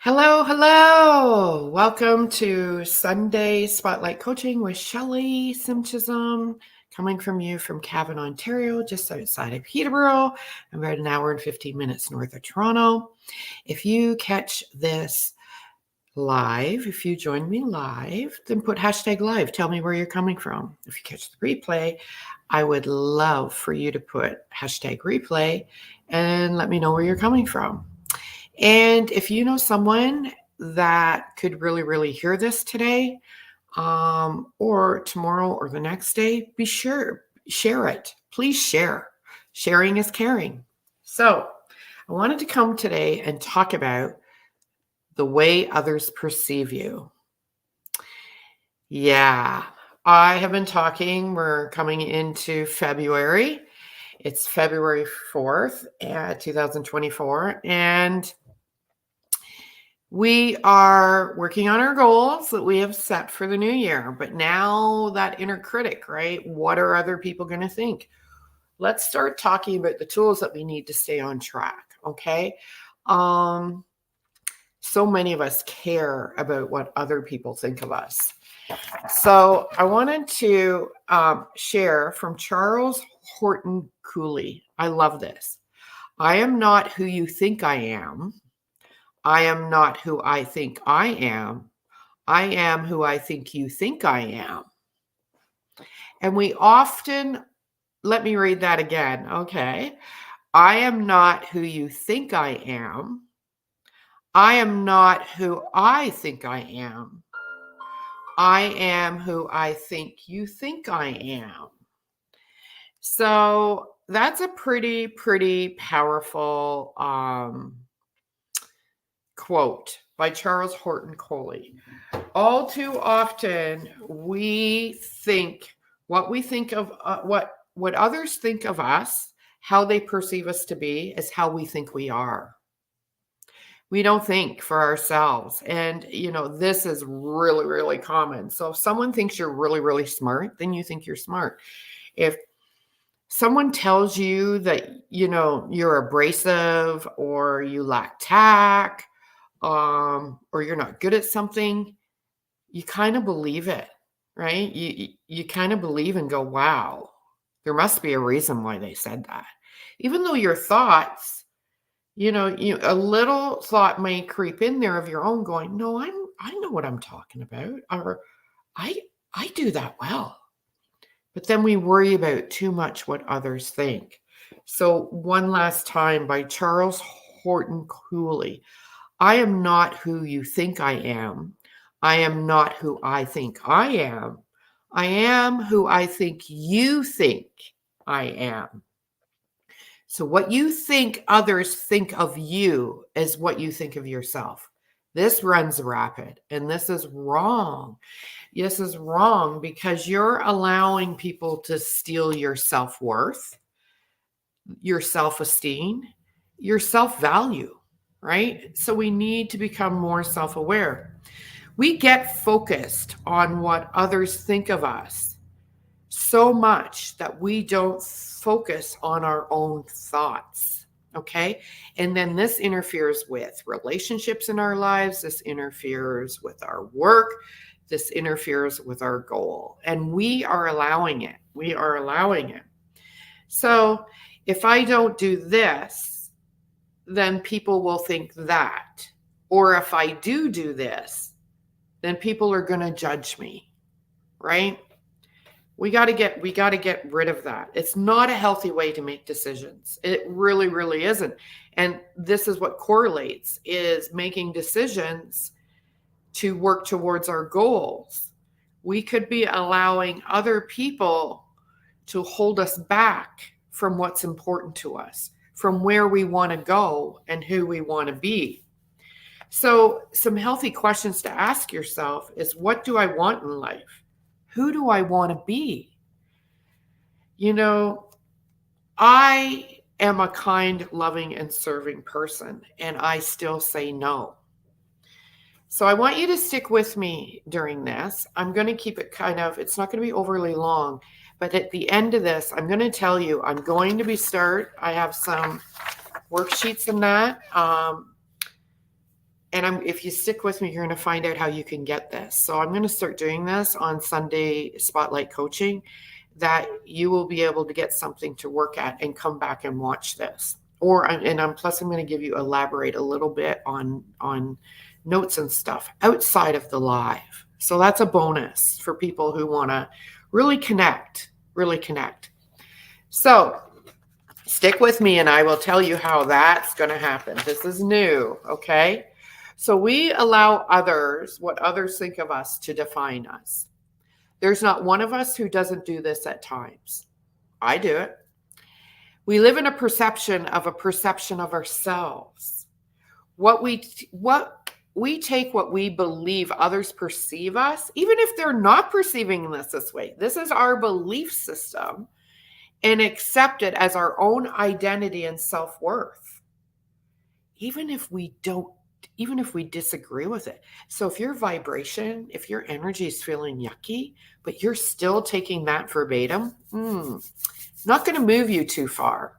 Hello, hello. Welcome to Sunday Spotlight Coaching with Shelley Simpchism, coming from you from Cavan, Ontario, just outside of Peterborough, about an hour and 15 minutes north of Toronto. If you catch this live, if you join me live, then put hashtag live. Tell me where you're coming from. If you catch the replay, I would love for you to put hashtag replay and let me know where you're coming from. And if you know someone that could really hear this today, or tomorrow or the next day, be sure, share it. Please share. Sharing is caring. So I wanted to come today and talk about the way others perceive you. Yeah, I have been talking. We're coming into February. It's February 4th, 2024. And we are working on our goals that we have set for the new year, but now that inner critic, right? What are other people going to think? Let's start talking about the tools that we need to stay on track, okay? So many of us care about what other people think of us. So I wanted to share from Charles Horton Cooley. I love this. I am not who you think I am. I am not who I think I am. I am who I think you think I am. And we often, let me read that again, okay? I am not who you think I am. I am not who I think I am. I am who I think you think I am. So that's a pretty powerful quote by Charles Horton Cooley. All too often, we think what we think of what others think of us, how they perceive us to be, is how we think we are. We don't think for ourselves. And, this is really common. So if someone thinks you're really smart, then you think you're smart. If someone tells you that, you're abrasive or you lack tact, or you're not good at something, you kind of believe it, right? You kind of believe and go, wow, there must be a reason why they said that. Even though your thoughts, a little thought may creep in there of your own going, no, I know what I'm talking about, or I do that well. But then we worry about too much what others think. So one last time by Charles Horton Cooley. I am not who you think I am. I am not who I think I am. I am who I think you think I am. So what you think others think of you is what you think of yourself. This runs rapid, and this is wrong. This is wrong because you're allowing people to steal your self-worth, your self-esteem, your self-value, right? So we need to become more self-aware. We get focused on what others think of us so much that we don't focus on our own thoughts, okay? And then this interferes with relationships in our lives. This interferes with our work. This interferes with our goal. And we are allowing it. We are allowing it. So if I don't do this, then people will think that. Or if I do this, then people are going to judge me, right? We got to get rid of that. It's not a healthy way to make decisions. It really isn't. And this is what correlates, is making decisions to work towards our goals. We could be allowing other people to hold us back from what's important to us, from where we want to go and who we want to be. So some healthy questions to ask yourself is, what do I want in life? Who do I want to be? I am a kind, loving, and serving person, and I still say no. So I want you to stick with me during this. I'm going to keep it it's not going to be overly long, but at the end of this, I'm going to tell you, I have some worksheets in that. if you stick with me, you're going to find out how you can get this. So I'm going to start doing this on Sunday Spotlight Coaching, that you will be able to get something to work at and come back and watch this. Plus I'm going to give you elaborate a little bit on notes and stuff outside of the live. So that's a bonus for people who want to really connect. So stick with me and I will tell you how that's going to happen. This is new, okay? So we allow others, what others think of us, to define us. There's not one of us who doesn't do this at times. I do it. We live in a perception of ourselves. We take what we believe others perceive us, even if they're not perceiving us this way. This is our belief system, and accept it as our own identity and self-worth, even if we disagree with it. So if your vibration, if your energy is feeling yucky, but you're still taking that verbatim, not going to move you too far.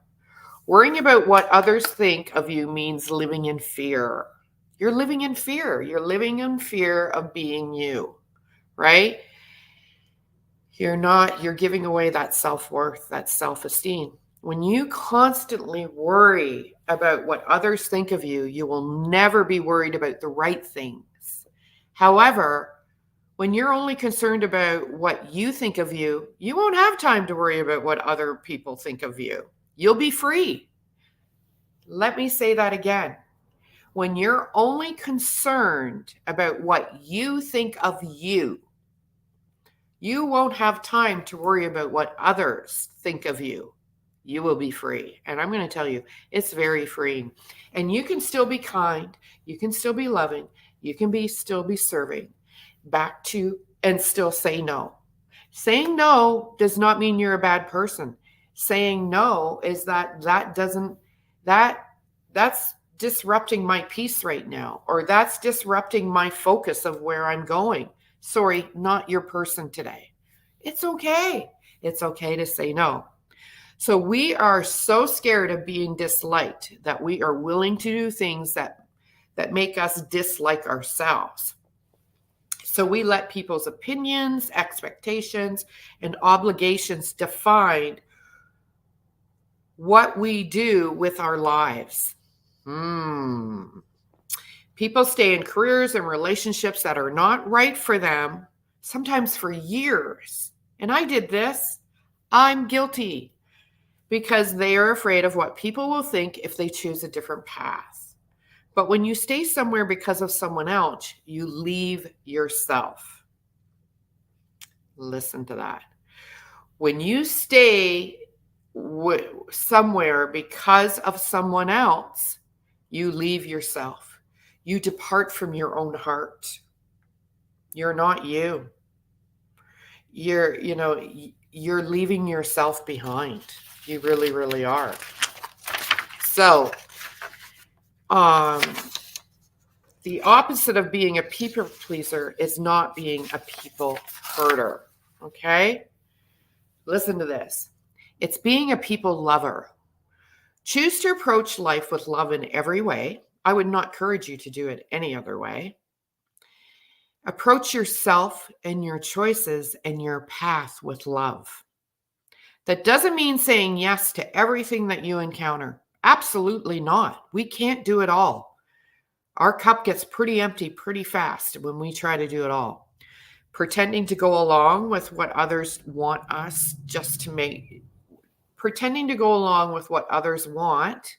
Worrying about what others think of you means living in fear. You're living in fear. You're living in fear of being you, right? You're giving away that self-worth, that self-esteem. When you constantly worry about what others think of you, you will never be worried about the right things. However, when you're only concerned about what you think of you, you won't have time to worry about what other people think of you. You'll be free. Let me say that again. When you're only concerned about what you think of you, you won't have time to worry about what others think of you. You will be free. And I'm going to tell you, it's very freeing. And you can still be kind. You can still be loving. You can still be serving back to, and still say no. Saying no does not mean you're a bad person. Saying no is that's disrupting my peace right now, or that's disrupting my focus of where I'm going. Sorry, not your person today. It's okay. It's okay to say no. So we are so scared of being disliked that we are willing to do things that make us dislike ourselves. So we let people's opinions, expectations, and obligations define what we do with our lives. People stay in careers and relationships that are not right for them, sometimes for years. And I did this. I'm guilty, because they are afraid of what people will think if they choose a different path. But when you stay somewhere because of someone else, you leave yourself. Listen to that. When you stay somewhere because of someone else, you leave yourself. You depart from your own heart. You're not you. You're leaving yourself behind. You really, really are. So, the opposite of being a people pleaser is not being a people herder. Okay? Listen to this. It's being a people lover. Choose to approach life with love in every way. I would not encourage you to do it any other way. Approach yourself and your choices and your path with love. That doesn't mean saying yes to everything that you encounter. Absolutely not. We can't do it all. Our cup gets pretty empty pretty fast when we try to do it all. Pretending to go along with what others want us pretending to go along with what others want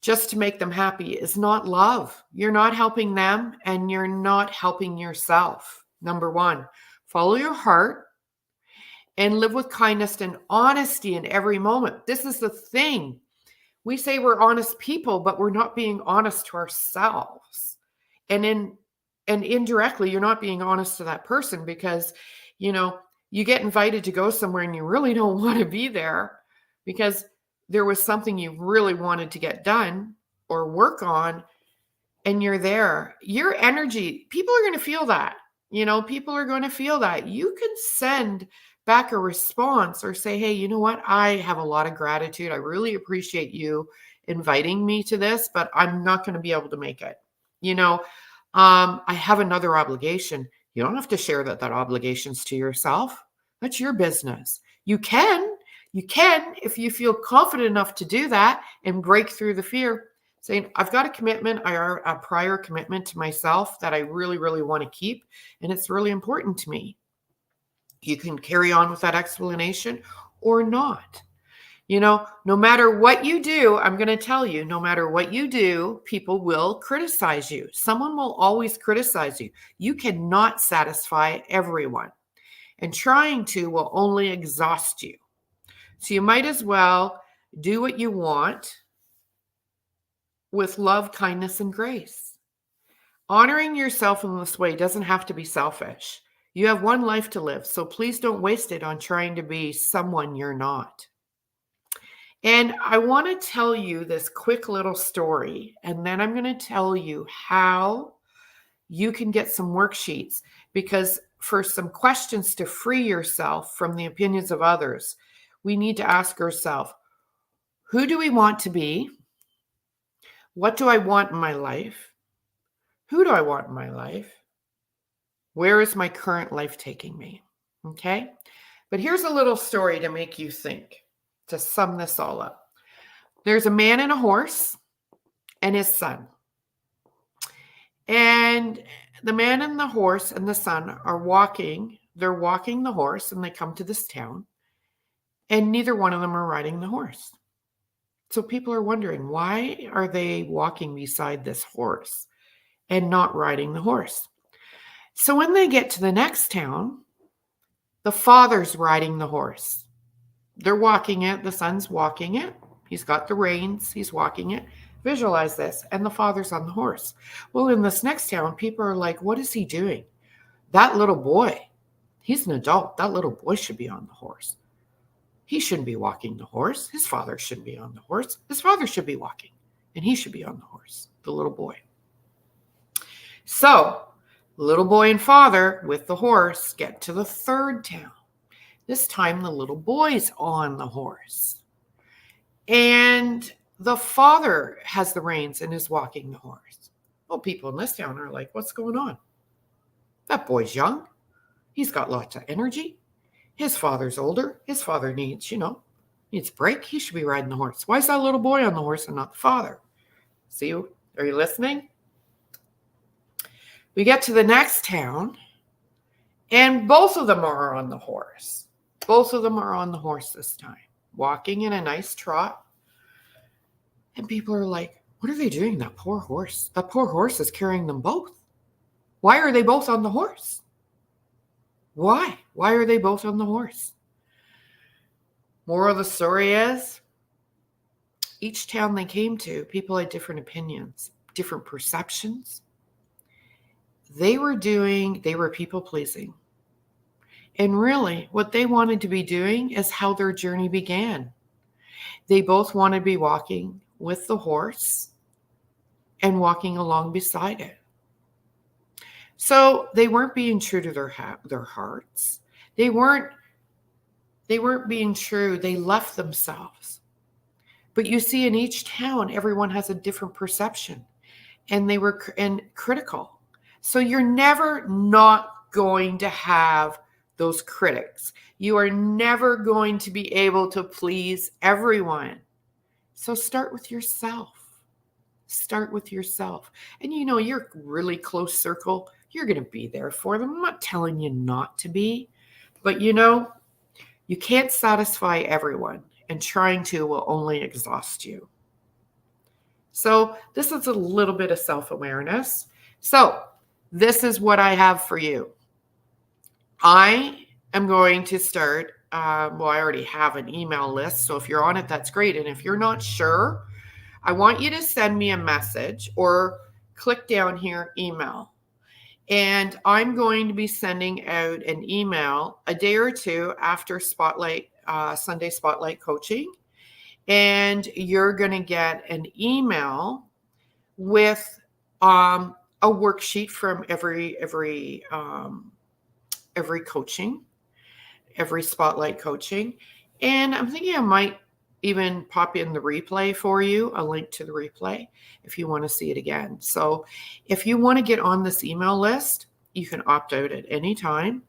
just to make them happy is not love. You're not helping them and you're not helping yourself. Number one, follow your heart and live with kindness and honesty in every moment. This is the thing. We say we're honest people, but we're not being honest to ourselves. And indirectly, you're not being honest to that person, because, you get invited to go somewhere and you really don't want to be there because there was something you really wanted to get done or work on, and you're there. Your energy, people are going to feel that. People are going to feel that. You can send back a response or say, hey, you know what? I have a lot of gratitude. I really appreciate you inviting me to this, but I'm not going to be able to make it. I have another obligation. You don't have to share that obligation's to yourself. That's your business. You can if you feel confident enough to do that and break through the fear, saying, I've got a commitment, a prior commitment to myself that I really, really want to keep, and it's really important to me. You can carry on with that explanation or not. No matter what you do, I'm going to tell you, no matter what you do, people will criticize you. Someone will always criticize you. You cannot satisfy everyone, and trying to will only exhaust you. So you might as well do what you want with love, kindness, and grace. Honoring yourself in this way doesn't have to be selfish. You have one life to live, so please don't waste it on trying to be someone you're not. And I want to tell you this quick little story, and then I'm going to tell you how you can get some worksheets, because for some questions to free yourself from the opinions of others, we need to ask ourselves, who do we want to be? What do I want in my life? Who do I want in my life? Where is my current life taking me? Okay? But here's a little story to make you think, to sum this all up. There's a man and a horse and his son. And the man and the horse and the son are walking. They're walking the horse, and they come to this town, and neither one of them are riding the horse. So people are wondering, why are they walking beside this horse and not riding the horse? So when they get to the next town, the father's riding the horse. They're walking it. The son's walking it. He's got the reins. He's walking it. Visualize this. And the father's on the horse. Well, in this next town, people are like, what is he doing? That little boy, he's an adult. That little boy should be on the horse. He shouldn't be walking the horse. His father shouldn't be on the horse. His father should be walking, and he should be on the horse, the little boy. So, little boy and father with the horse get to the third town. This time, the little boy's on the horse. And the father has the reins and is walking the horse. Well, people in this town are like, what's going on? That boy's young. He's got lots of energy. His father's older. His father needs a break. He should be riding the horse. Why is that little boy on the horse and not the father? See, are you listening? We get to the next town, and both of them are on the horse. Both of them are on the horse this time, walking in a nice trot. And people are like, what are they doing? That poor horse. That poor horse is carrying them both. Why are they both on the horse? Why? Why are they both on the horse? Moral of the story is, each town they came to, people had different opinions, different perceptions. They were people pleasing. And really, what they wanted to be doing is how their journey began. They both wanted to be walking with the horse and walking along beside it. So they weren't being true to their hearts. They weren't being true. They left themselves. But you see, in each town, everyone has a different perception, and they were critical. So you're never not going to have those critics. You are never going to be able to please everyone. So start with yourself. Start with yourself. And your really close circle, you're going to be there for them. I'm not telling you not to be, but you can't satisfy everyone, and trying to will only exhaust you. So this is a little bit of self-awareness. So this is what I have for you. I am going to start, I already have an email list. So if you're on it, that's great. And if you're not sure, I want you to send me a message or click down here, email. And I'm going to be sending out an email a day or two after Sunday Spotlight coaching. And you're going to get an email with a worksheet from every coaching, every Spotlight coaching. And I'm thinking I might even pop in the replay for you, a link to the replay if you want to see it again. So if you want to get on this email list, you can opt out at any time.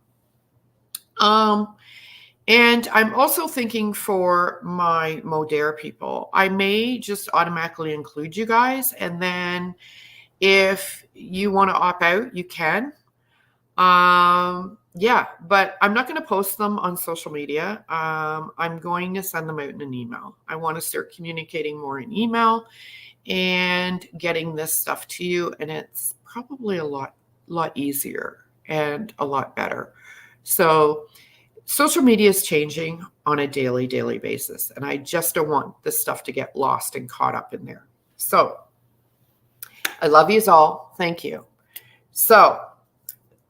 And I'm also thinking for my Modere people, I may just automatically include you guys. And then if you want to opt out, you can. Yeah, but I'm not going to post them on social media. I'm going to send them out in an email. I want to start communicating more in email and getting this stuff to you. And it's probably a lot easier and a lot better. So social media is changing on a daily basis. And I just don't want this stuff to get lost and caught up in there. So I love you all. Thank you. So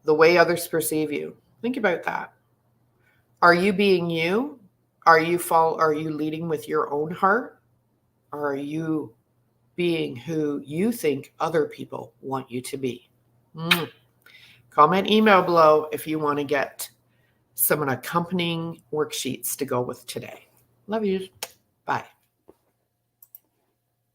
the way others perceive you, think about that. Are you being you? Are you leading with your own heart? Or are you being who you think other people want you to be? Comment, email below if you want to get some accompanying worksheets to go with today. Love you. Bye.